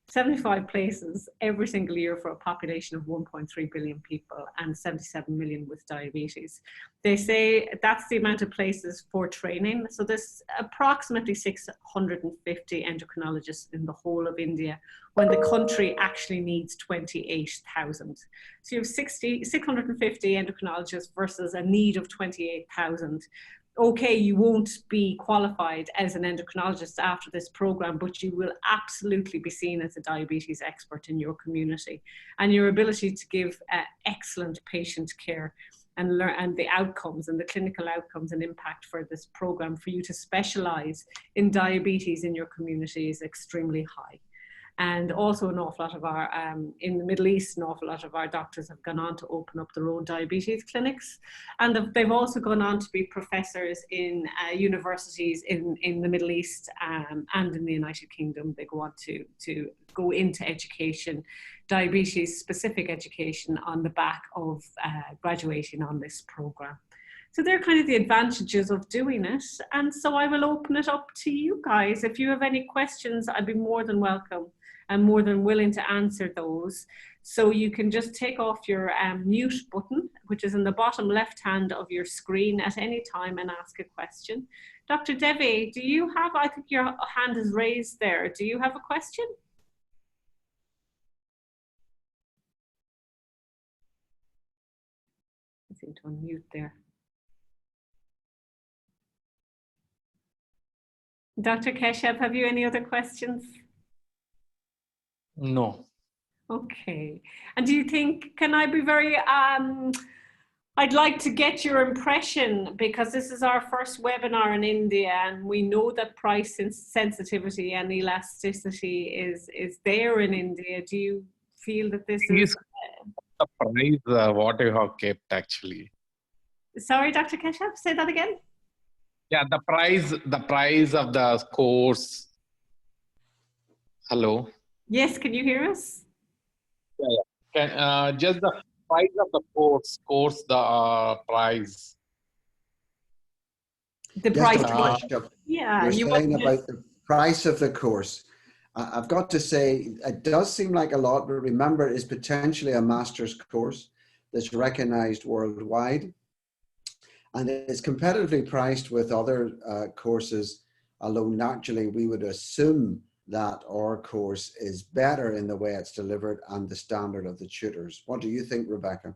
75 places every single year for a population of 1.3 billion people and 77 million with diabetes. They say that's the amount of places for training. So there's approximately 650 endocrinologists in the whole of India when the country actually needs 28,000. So you have 650 endocrinologists versus a need of 28,000. Okay, you won't be qualified as an endocrinologist after this program, but you will absolutely be seen as a diabetes expert in your community. And your ability to give excellent patient care and learn, and the outcomes and the clinical outcomes and impact for this program for you to specialize in diabetes in your community is extremely high. And also an awful lot of our, in the Middle East, an awful lot of our doctors have gone on to open up their own diabetes clinics. And they've also gone on to be professors in universities in the Middle East and in the United Kingdom. They go on to go into education, diabetes specific education, on the back of graduating on this program. So they're kind of the advantages of doing it. And so I will open it up to you guys. If you have any questions, I'd be more than welcome and more than willing to answer those. So you can just take off your mute button, which is in the bottom left hand of your screen at any time, and ask a question. Dr. Devi, do you have, I think your hand is raised there. Do you have a question? I seem to unmute there. Dr. Keshav, have you any other questions? No. Okay. And do you think, can I be very, I'd like to get your impression, because this is our first webinar in India, and we know that price sensitivity and elasticity is there in India. Do you feel that this is the price what you have kept actually? Sorry, Dr. Keshav, say that again. Yeah, the price of the course. Hello. Yes, can you hear us? Yeah. Just the price of the course, the price. The Yes, price. Dr. Bishop, Yeah. you're saying about the price of the course. I've got to say, it does seem like a lot, but remember, it is potentially a master's course that's recognized worldwide. And it's competitively priced with other courses, although naturally we would assume that our course is better in the way it's delivered and the standard of the tutors. What do you think, Rebecca?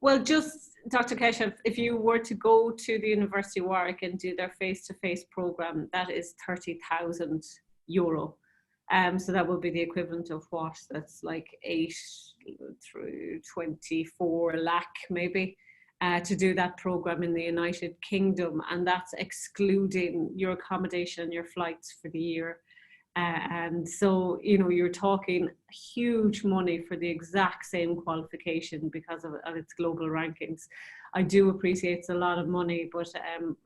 Well, just Dr. Keshav, if you were to go to the University of Warwick and do their face-to-face program, that is €30,000. So that would be the equivalent of what? That's like 8 through 24 lakh maybe. To do that program in the United Kingdom, and that's excluding your accommodation and your flights for the year. And so, you know, you're talking huge money for the exact same qualification because of its global rankings. I do appreciate it's a lot of money, but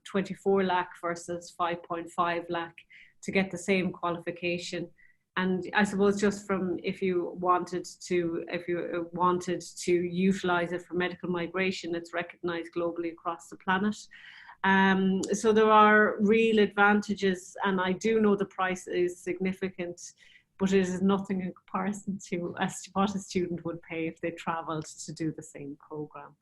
24 lakh versus 5.5 lakh to get the same qualification. And I suppose just from, if you wanted to utilize it for medical migration, it's recognized globally across the planet. So there are real advantages, and I do know the price is significant, but it is nothing in comparison to what a student would pay if they traveled to do the same program.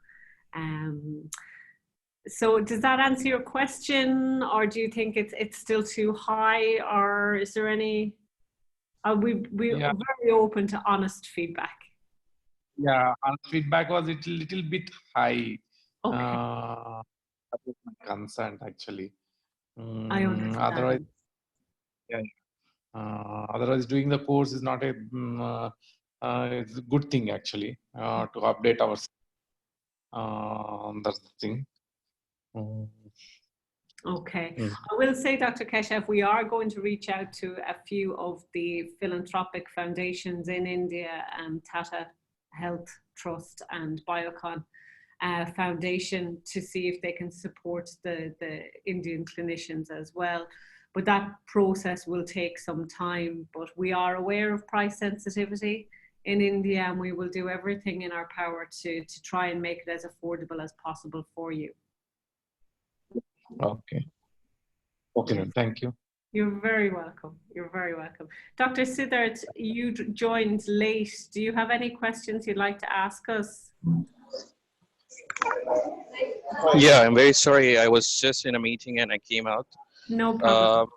So does that answer your question, or do you think it's still too high, or is there any? We're very open to honest feedback. Yeah, honest feedback was a little bit high. Okay. That was my concern actually. I understand. Otherwise, otherwise doing the course is not a it's a good thing actually to update ourselves. That's the thing. Okay. I will say, Dr. Keshav, we are going to reach out to a few of the philanthropic foundations in India, Tata Health Trust and Biocon Foundation, to see if they can support the Indian clinicians as well. But that process will take some time, but we are aware of price sensitivity in India, and we will do everything in our power to try and make it as affordable as possible for you. Okay. Okay, yes. Thank you. You're very welcome. You're very welcome. Dr. Siddharth, you joined late. Do you have any questions you'd like to ask us? Yeah, I'm very sorry. I was just in a meeting and I came out. No problem.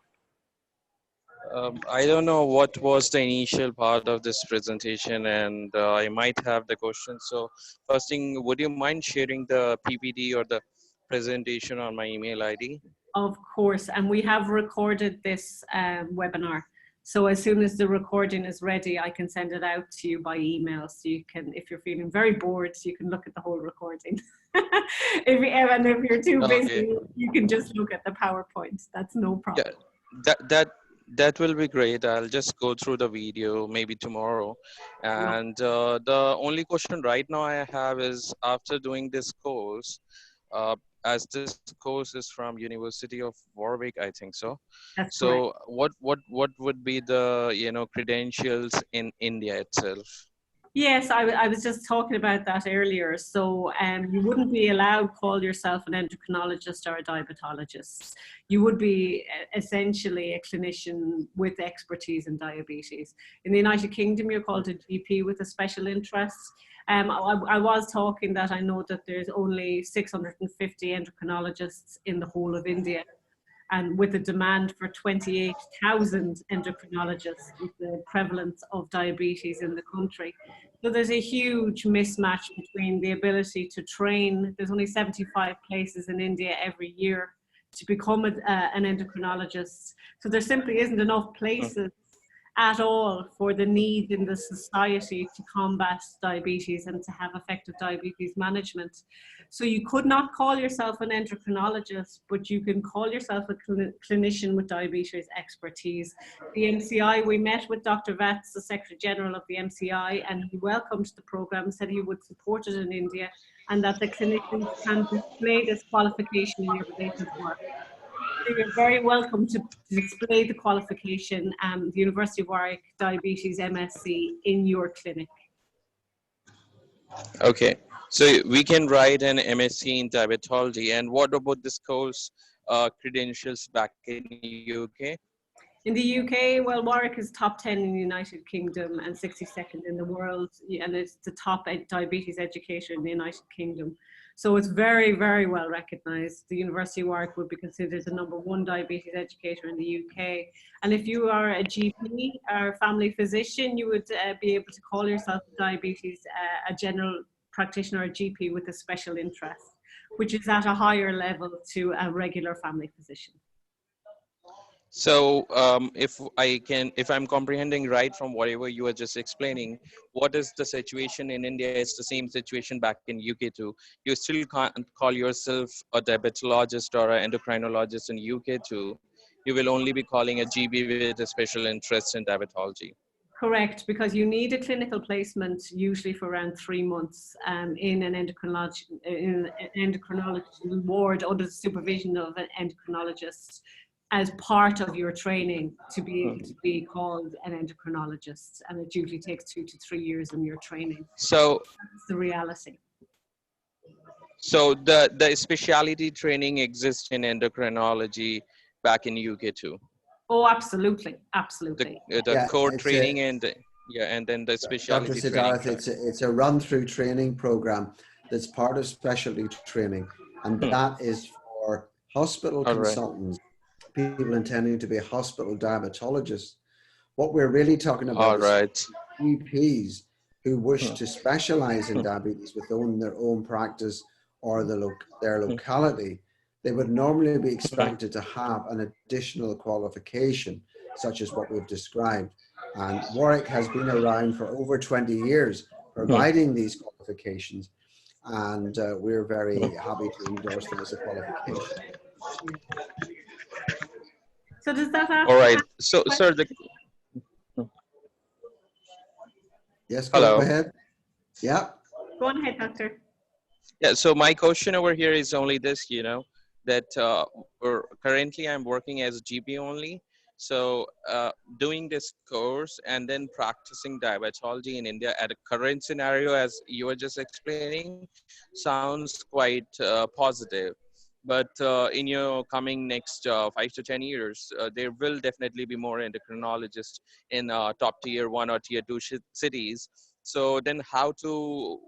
I don't know what was the initial part of this presentation, and I might have the question. So first thing, would you mind sharing the PPT or the presentation on my email ID? Of course, and we have recorded this webinar. So as soon as the recording is ready, I can send it out to you by email. So you can, if you're feeling very bored, you can look at the whole recording. And if you're too busy, you can just look at the PowerPoint. That's no problem. Yeah, That will be great. I'll just go through the video maybe tomorrow. And the only question right now I have is, after doing this course, uh, as this course is from University of Warwick, I think so. That's correct. So what would be the, you know, credentials in India itself? Yes, I was just talking about that earlier. So you wouldn't be allowed to call yourself an endocrinologist or a diabetologist. You would be essentially a clinician with expertise in diabetes. In the United Kingdom, you're called a GP with a special interest. I was talking that I know that there's only 650 endocrinologists in the whole of India, and with a demand for 28,000 endocrinologists with the prevalence of diabetes in the country. So there's a huge mismatch between the ability to train. There's only 75 places in India every year to become an endocrinologist. So there simply isn't enough places at all for the need in the society to combat diabetes and to have effective diabetes management. So you could not call yourself an endocrinologist, but you can call yourself a clinician with diabetes expertise. The MCI, we met with Dr. Vats, the Secretary General of the MCI, and he welcomed the program, said he would support it in India, and that the clinicians can display this qualification in your related work. So you're very welcome to display the qualification, the University of Warwick Diabetes MSc, in your clinic. Okay, so we can write an MSc in diabetology. And what about this course credentials back in UK? In the UK, well, Warwick is top 10 in the United Kingdom and 62nd in the world, and it's the top diabetes educator in the United Kingdom. So it's very, very well recognized. The University of Warwick would be considered the #1 diabetes educator in the UK. And if you are a GP or family physician, you would be able to call yourself a general practitioner, a GP with a special interest, which is at a higher level to a regular family physician. So if I'm comprehending right from whatever you were just explaining, what is the situation in India? It's the same situation back in UK too. You still can't call yourself a diabetologist or an endocrinologist in UK too. You will only be calling a GB with a special interest in diabetology. Correct, because you need a clinical placement usually for around 3 months in an endocrinology ward under the supervision of an endocrinologist, as part of your training to be able to be called an endocrinologist, and it usually takes 2 to 3 years in your training. So that's the reality. So the specialty training exists in endocrinology back in UK too. Oh, absolutely, absolutely. The core training and then the specialty Dr. training. Siddharth, it's a run-through training program that's part of specialty training, and that is for hospital consultants. People intending to be a hospital diabetologist. What we're really talking about is GPs who wish to specialize in diabetes within their own practice or their locality. They would normally be expected to have an additional qualification, such as what we've described. And Warwick has been around for over 20 years providing these qualifications, and we're very happy to endorse them as a qualification. So does that answer? All right. So, sir, yes, hello. Go ahead. Yeah. Go on ahead, doctor. Yeah. So my question over here is only this, that currently I'm working as a GP only. So doing this course and then practicing diabetology in India at a current scenario, as you were just explaining, sounds quite positive. But in your coming next 5 to 10 years, there will definitely be more endocrinologists in top tier 1 or tier 2 cities. So then how to,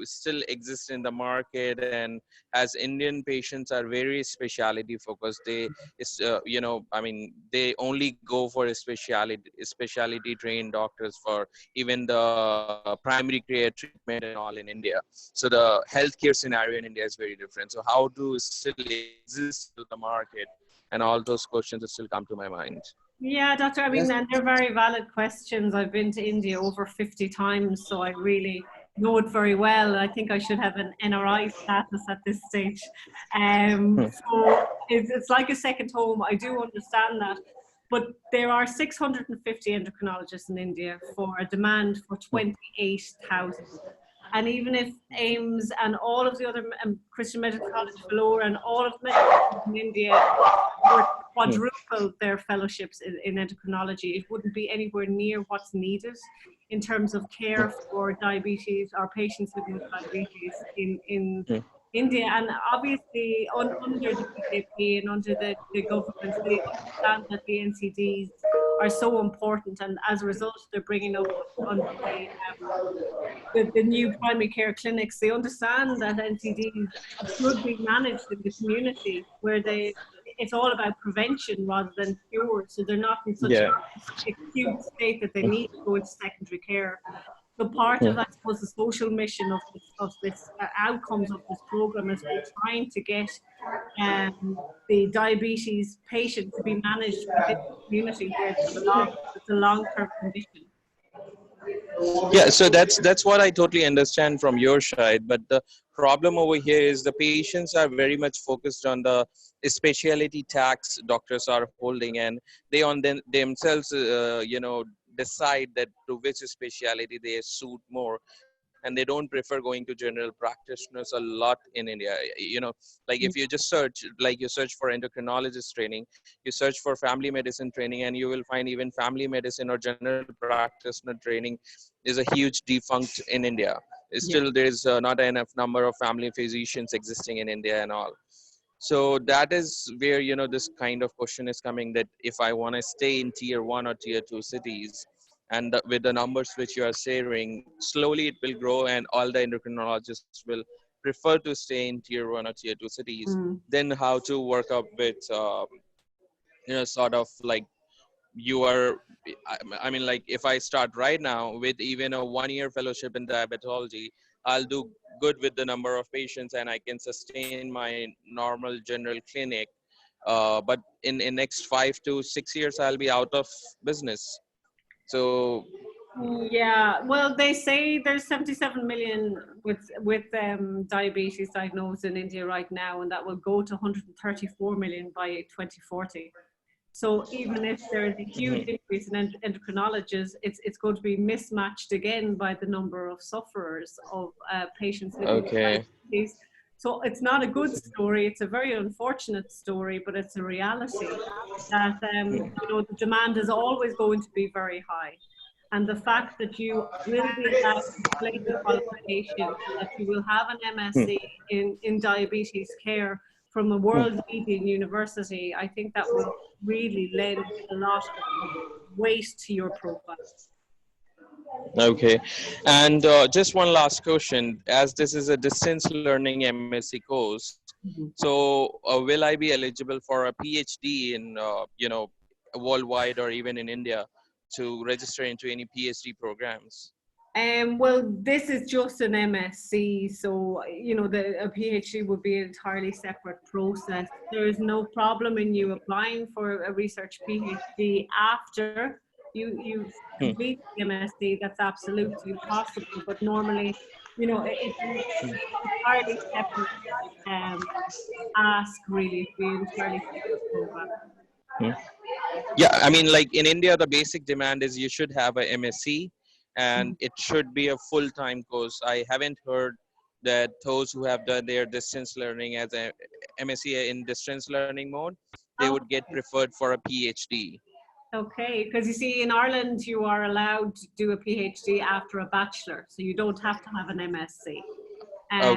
still exist in the market? And as Indian patients are very specialty focused, they only go for specialty trained doctors for even the primary care treatment and all in India. So the healthcare scenario in India is very different. So how to still exist in the market? And all those questions still come to my mind. Yeah, doctor, I mean, and they're very valid questions. I've been to India over 50 times, so I really know it very well. I think I should have an NRI status at this stage. So it's like a second home. I do understand that. But there are 650 endocrinologists in India for a demand for 28,000. And even if AIMS and all of the other Christian Medical College Vellore and all of the medical colleges in India were to quadruple their fellowships in endocrinology, it wouldn't be anywhere near what's needed in terms of care for diabetes or patients living with diabetes in India. And obviously under the BJP and under the government, they understand that the NCDs are so important, and as a result they're bringing up under the new primary care clinics. They understand that NCDs should be managed in the community where it's all about prevention rather than cure, so they're not in such an acute state that they need to go into secondary care. So part of, I suppose, the social mission of this outcomes of this program is we're trying to get the diabetes patient to be managed within the community where it's a long-term condition. Yeah, so that's what I totally understand from your side. But the problem over here is the patients are very much focused on the specialty tax doctors are holding, and they on themselves, decide that to which specialty they suit more. And they don't prefer going to general practitioners a lot in India. Like if you just search, like you search for endocrinologist training, you search for family medicine training, and you will find even family medicine or general practitioner training is a huge defunct in India. Still, there is not enough number of family physicians existing in India and all. So that is where, this kind of question is coming, that if I want to stay in tier 1 or tier 2 cities, and with the numbers which you are sharing, slowly it will grow and all the endocrinologists will prefer to stay in tier 1 or tier 2 cities. Then how to work up with, sort of like I mean, like if I start right now with even a 1-year fellowship in diabetology, I'll do good with the number of patients and I can sustain my normal general clinic. But in next 5 to 6 years, I'll be out of business. So yeah, well, they say there's 77 million with diabetes diagnosed in India right now, and that will go to 134 million by 2040. So even if there's a huge increase in endocrinologists, it's going to be mismatched again by the number of sufferers of patients living with diabetes. So it's not a good story. It's a very unfortunate story, but it's a reality that the demand is always going to be very high. And the fact that you will be allowed to display the qualification, that you will have an MSc in diabetes care from a world-leading university, I think that will really lend a lot of weight to your profile. Okay, and just one last question. As this is a distance learning MSc course, so will I be eligible for a PhD in, worldwide or even in India to register into any PhD programs? Well, this is just an MSc, so a PhD would be an entirely separate process. There is no problem in you applying for a research PhD after you complete the MSc. That's absolutely possible, but normally, it's an entirely separate ask, really, to be an entirely separate program. Yeah, I mean, like in India, the basic demand is you should have a MSc. And it should be a full-time course. I haven't heard that those who have done their distance learning as a MSc in distance learning mode, they would get preferred for a PhD. Okay, because you see, in Ireland, you are allowed to do a PhD after a bachelor, so you don't have to have an MSc.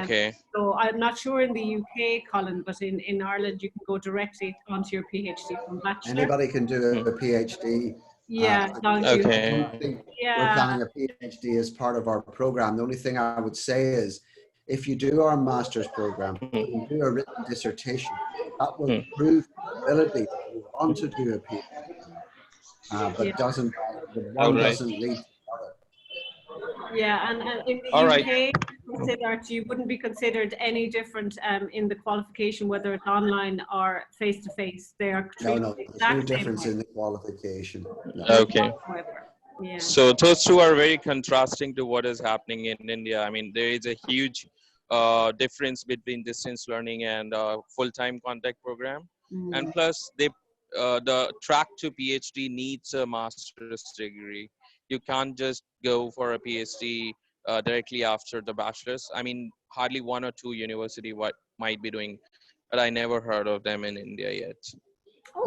Okay. So I'm not sure in the UK, Colin, but in Ireland, you can go directly onto your PhD from bachelor. Anybody can do a PhD. Yeah, okay. We're planning a PhD as part of our program. The only thing I would say is, if you do our master's program, you do a written dissertation, that will prove the ability to go on to do a PhD, but doesn't lead to the other. Yeah, and in the UK, you wouldn't be considered any different in the qualification, whether it's online or face-to-face. They are No, there's no difference in the qualification. No. Okay. Yeah. So those two are very contrasting to what is happening in India. I mean, there is a huge difference between distance learning and full-time contact program. And plus, they the track to PhD needs a master's degree. You can't just go for a PhD directly after the bachelor's. I mean, hardly one or two university what might be doing, but I never heard of them in India yet.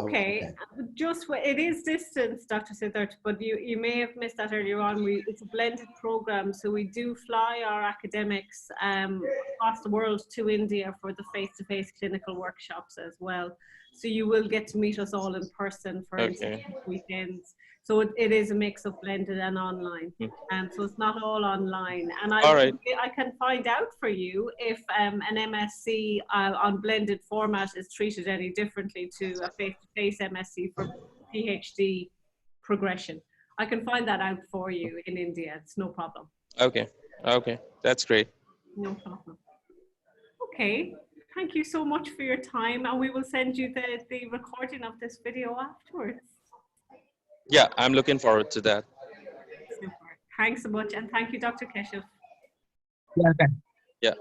Okay, okay. just it is distance, Dr. Siddharth, but you may have missed that earlier on. It's a blended program, so we do fly our academics across the world to India for the face-to-face clinical workshops as well. So you will get to meet us all in person, for instance, weekends. So it is a mix of blended and online, and so it's not all online. And I can find out for you if an MSc on blended format is treated any differently to a face-to-face MSc for PhD progression. I can find that out for you in India. It's no problem. Okay, that's great. No problem. Okay, thank you so much for your time, and we will send you the recording of this video afterwards. Yeah, I'm looking forward to that. Super. Thanks so much, and thank you, Dr. Keshav. Yeah.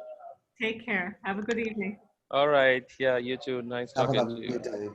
Take care. Have a good evening. All right. Yeah, you too. Nice talking to you. Good day.